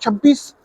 26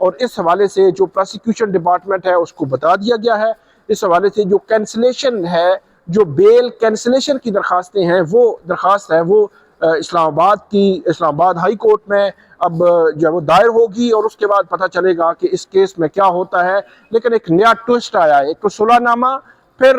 اور اس حوالے سے جو پروسیکیوشن ڈپارٹمنٹ ہے اس کو بتا دیا گیا ہے. اس حوالے سے جو کینسلیشن ہے, جو بیل کینسلیشن کی درخواستیں ہیں, وہ درخواست ہے وہ اسلام آباد ہائی کورٹ میں اب جو ہے وہ دائر ہوگی, اور اس کے بعد پتہ چلے گا کہ اس کیس میں کیا ہوتا ہے. لیکن ایک نیا ٹوسٹ آیا ہے, ایک تو صلح نامہ, پھر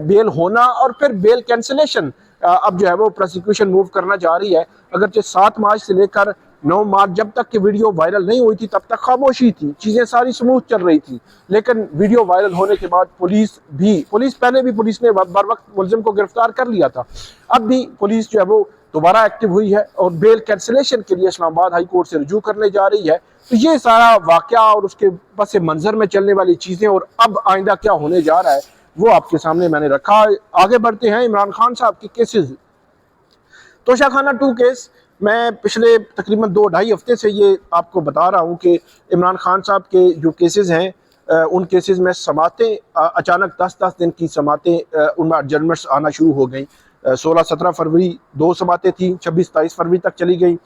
بیل ہونا, اور پھر بیل کینسلیشن اب جو ہے وہ پروسیکیوشن موو کرنا جا رہی ہے. اگرچہ 7 مارچ سے لے کر 9 مارچ جب تک کہ ویڈیو وائرل نہیں ہوئی تھی تب تک خاموشی تھی, چیزیں ساری سموتھ چل رہی تھی. لیکن ویڈیو وائرل ہونے کے بعد پولیس نے بر وقت ملزم کو گرفتار کر لیا تھا. اب بھی پولیس جو ہے وہ دوبارہ ایکٹیو ہوئی ہے اور بیل کینسلیشن کے لیے اسلام آباد ہائی کورٹ سے رجوع کرنے جا رہی ہے. تو یہ سارا واقعہ اور اس کے پس منظر میں چلنے والی چیزیں اور اب آئندہ کیا ہونے جا رہا ہے وہ آپ کے سامنے میں نے رکھا. آگے بڑھتے ہیں. عمران خان صاحب کے کیسز, توشہ خانہ 2 کیس, میں پچھلے تقریباً 2-2.5 ہفتے سے یہ آپ کو بتا رہا ہوں کہ عمران خان صاحب کے جو کیسز ہیں ان کیسز میں سماعتیں اچانک 10-10 دن کی سماعتیں ان میں ایڈجرمنٹس آنا شروع ہو گئیں. 16-17 فروری 2 سماعتیں تھیں, 26-27 فروری تک چلی گئیں.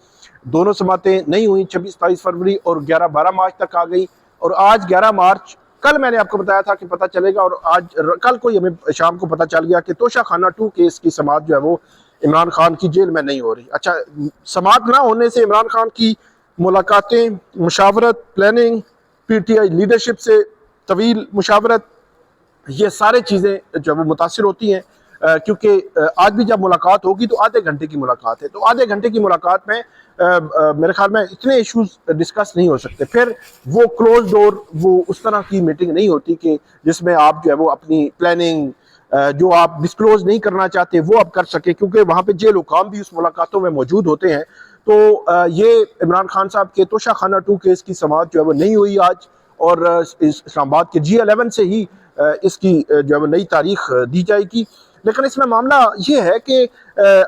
دونوں سماعتیں نہیں ہوئیں 26-27 فروری, اور 11-12 مارچ تک آ گئی. اور آج 11 مارچ, کل میں نے آپ کو بتایا تھا کہ پتہ چلے گا, اور کل کو ہمیں شام کو پتہ چل گیا کہ توشہ خانہ 2 کیس کی سماعت جو ہے وہ عمران خان کی جیل میں نہیں ہو رہی. اچھا, سماعت نہ ہونے سے عمران خان کی ملاقاتیں, مشاورت, planning, P T I leadership سے طویل مشاورت, یہ سارے چیزیں جو وہ متاثر ہوتی ہیں, کیونکہ آج بھی جب ملاقات ہوگی تو آدھے گھنٹے کی ملاقات ہے. تو آدھے گھنٹے کی ملاقات میں میرے خیال میں اتنے ایشوز ڈسکس نہیں ہو سکتے. پھر وہ کلوز ڈور, وہ اس طرح کی میٹنگ نہیں ہوتی کہ جس میں آپ جو ہے وہ اپنی پلاننگ جو آپ ڈسکلوز نہیں کرنا چاہتے وہ آپ کر سکیں, کیونکہ وہاں پہ جیل حکام بھی اس ملاقاتوں میں موجود ہوتے ہیں. تو یہ عمران خان صاحب کے توشہ خانہ 2 کیس کی سماعت جو ہے وہ نہیں ہوئی آج, اور اسلام آباد کے G11 سے ہی اس کی جو ہے وہ نئی تاریخ دی جائے گی. لیکن اس میں معاملہ یہ ہے کہ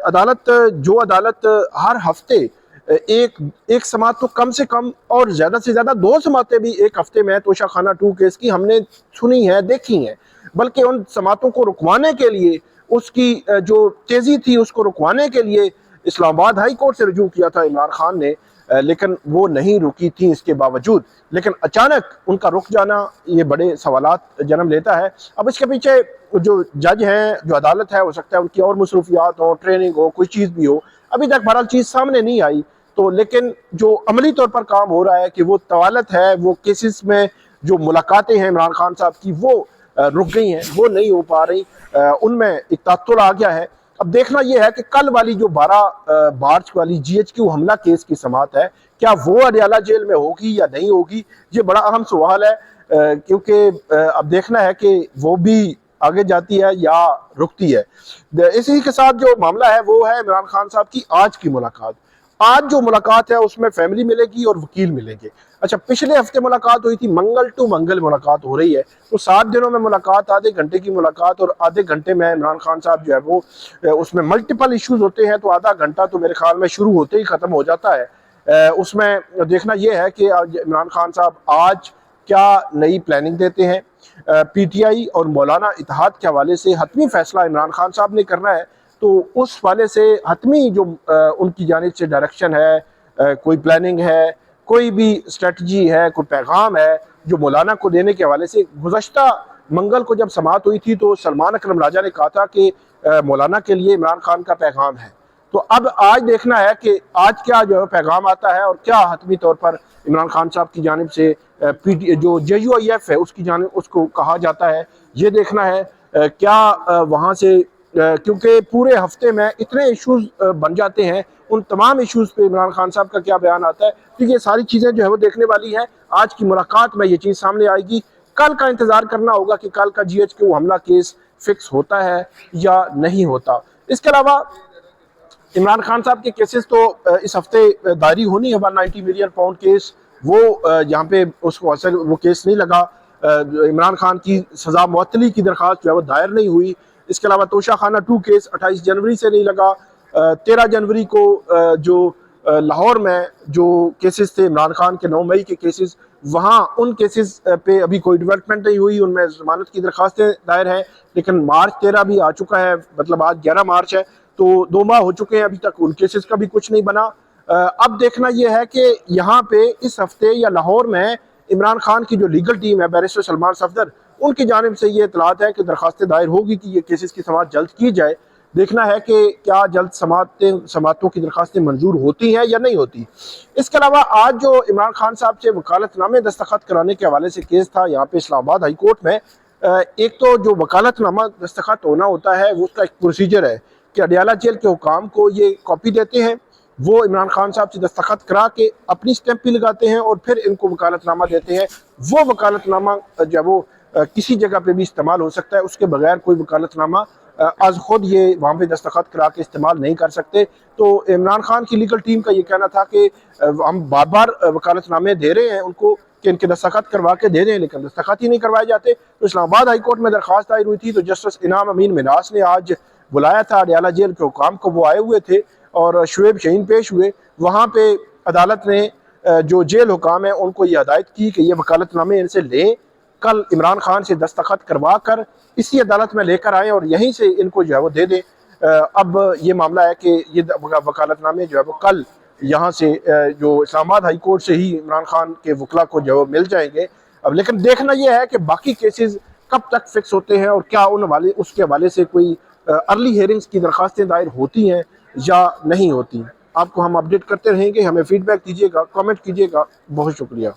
عدالت ہر ہفتے ایک سماعت تو کم سے کم اور زیادہ سے زیادہ 2 سماعتیں بھی ایک ہفتے میں توشہ خانہ 2 کیس کی ہم نے سنی ہے, دیکھی ہیں. بلکہ ان سماعتوں کو رکوانے کے لیے, اس کی جو تیزی تھی اس کو رکوانے کے لیے اسلام آباد ہائی کورٹ سے رجوع کیا تھا عمران خان نے, لیکن وہ نہیں رکی تھیں اس کے باوجود. لیکن اچانک ان کا رک جانا یہ بڑے سوالات جنم لیتا ہے. اب اس کے پیچھے جو جج ہیں, جو عدالت ہے, ہو سکتا ہے ان کی اور مصروفیات ہوں, ٹریننگ ہو, کوئی چیز بھی ہو, ابھی تک بہرحال چیز سامنے نہیں آئی. تو لیکن جو عملی طور پر کام ہو رہا ہے کہ وہ طوالت ہے, وہ کیسز میں جو ملاقاتیں ہیں عمران خان صاحب کی وہ رک گئی ہیں, وہ نہیں ہو پا رہی, ان میں ایک تعطل آ گیا ہے. اب دیکھنا یہ ہے کہ کل والی جو 12 مارچ والی GHQ حملہ کیس کی سماعت ہے, کیا وہ اڈیالہ جیل میں ہوگی یا نہیں ہوگی, یہ بڑا اہم سوال ہے. کیونکہ اب دیکھنا ہے کہ وہ بھی آگے جاتی ہے یا رکتی ہے. اسی کے ساتھ جو معاملہ ہے وہ ہے عمران خان صاحب کی آج کی ملاقات. آج جو ملاقات ہے اس میں فیملی ملے گی اور وکیل ملیں گے. اچھا, پچھلے ہفتے ملاقات ہوئی تھی, منگل ٹو منگل ملاقات ہو رہی ہے, تو 7 دنوں میں ملاقات, آدھے گھنٹے کی ملاقات, اور آدھے گھنٹے میں عمران خان صاحب جو ہے وہ اس میں ملٹیپل ایشوز ہوتے ہیں, تو آدھا گھنٹہ تو میرے خیال میں شروع ہوتے ہی ختم ہو جاتا ہے. اس میں دیکھنا یہ ہے کہ عمران خان صاحب آج کیا نئی پلاننگ دیتے ہیں. پی ٹی آئی اور مولانا اتحاد کے حوالے سے حتمی فیصلہ عمران خان صاحب نے کرنا ہے, تو اس حوالے سے حتمی جو ان کی جانب سے ڈائریکشن ہے, کوئی پلاننگ ہے, کوئی بھی اسٹریٹجی ہے, کوئی پیغام ہے جو مولانا کو دینے کے حوالے سے. گزشتہ منگل کو جب سماعت ہوئی تھی تو سلمان اکرم راجہ نے کہا تھا کہ مولانا کے لیے عمران خان کا پیغام ہے. تو اب آج دیکھنا ہے کہ آج کیا جو پیغام آتا ہے, اور کیا حتمی طور پر عمران خان صاحب کی جانب سے جو JUIF ہے اس کی جانب اس کو کہا جاتا ہے, یہ دیکھنا ہے. کیا وہاں سے, کیونکہ پورے ہفتے میں اتنے ایشوز بن جاتے ہیں, ان تمام ایشوز پہ عمران خان صاحب کا کیا بیان آتا ہے, تو یہ ساری چیزیں جو ہے وہ دیکھنے والی ہیں. آج کی ملاقات میں یہ چیز سامنے آئے گی. کل کا انتظار کرنا ہوگا کہ کل کا GHQ حملہ کیس فکس ہوتا ہے یا نہیں ہوتا. اس کے علاوہ عمران خان صاحب کے کیسز تو اس ہفتے دائری ہونی ہے. 190 ملین پاؤنڈ کیس, وہ یہاں پہ اس کو اصل وہ کیس نہیں لگا. عمران خان کی سزا معطلی کی درخواست جو ہے وہ دائر نہیں ہوئی. اس کے علاوہ توشہ خانہ 2 کیس 28 جنوری سے نہیں لگا. 13 جنوری کو جو لاہور میں جو کیسز تھے عمران خان کے 9 مئی کے کیسز, وہاں ان کیسز پہ ابھی کوئی ڈیولپمنٹ نہیں ہوئی, ان میں ضمانت کی درخواستیں دائر ہیں. لیکن مارچ 13 بھی آ چکا ہے, مطلب آج 11 مارچ ہے, تو 2 ماہ ہو چکے ہیں, ابھی تک ان کیسز کا بھی کچھ نہیں بنا. اب دیکھنا یہ ہے کہ یہاں پہ اس ہفتے یا لاہور میں عمران خان کی جو لیگل ٹیم ہے بیرسٹر سلمان صفدر، ان کی جانب سے یہ اطلاعات ہے کہ درخواستیں دائر ہوگی کہ یہ کیسز کی سماعت جلد کی جائے۔ دیکھنا ہے کہ کیا جلد سماعتوں کی درخواستیں منظور ہوتی ہیں یا نہیں ہوتی۔ اس کے علاوہ آج جو عمران خان صاحب سے وکالت نامے دستخط کرانے کے حوالے سے کیس تھا یہاں پہ اسلام آباد ہائی کورٹ میں، ایک تو جو وکالت نامہ دستخط ہونا ہوتا ہے وہ اس کا ایک پروسیجر ہے کہ اڈیالہ جیل کے حکام کو یہ کاپی دیتے ہیں، وہ عمران خان صاحب سے دستخط کرا کے اپنی سٹیمپ بھی لگاتے ہیں اور پھر ان کو وکالت نامہ دیتے ہیں۔ وہ وکالت نامہ جب وہ کسی جگہ پہ بھی استعمال ہو سکتا ہے، اس کے بغیر کوئی وکالت نامہ از خود یہ وہاں پہ دستخط کرا کے استعمال نہیں کر سکتے۔ تو عمران خان کی لیگل ٹیم کا یہ کہنا تھا کہ ہم بار بار وکالت نامے دے رہے ہیں ان کو کہ ان کے دستخط کروا کے دے دیں، لیکن دستخط ہی نہیں کروائے جاتے۔ تو اسلام آباد ہائی کورٹ میں درخواست دائر ہوئی تھی، تو جسٹس انعام امین مناس نے آج بلایا تھا اڈیالہ جیل کے حکام کو، وہ آئے ہوئے تھے اور شعیب شہین پیش ہوئے۔ وہاں پہ عدالت نے جو جیل حکام ہیں ان کو یہ ہدایت کی کہ یہ وکالت نامے ان سے لیں، کل عمران خان سے دستخط کروا کر اسی عدالت میں لے کر آئیں اور یہیں سے ان کو جو ہے وہ دے دیں۔ اب یہ معاملہ ہے کہ یہ وکالت نامے جو ہے وہ کل یہاں سے جو اسلام آباد ہائی کورٹ سے ہی عمران خان کے وکلا کو جو مل جائیں گے۔ اب لیکن دیکھنا یہ ہے کہ باقی کیسز کب تک فکس ہوتے ہیں اور کیا اس کے حوالے سے کوئی ارلی ہیئرنگز کی درخواستیں دائر ہوتی ہیں یا نہیں ہوتی۔ آپ کو ہم اپڈیٹ کرتے رہیں گے، ہمیں فیڈ بیک دیجیے گا، کامنٹ کیجیے گا۔ بہت شکریہ۔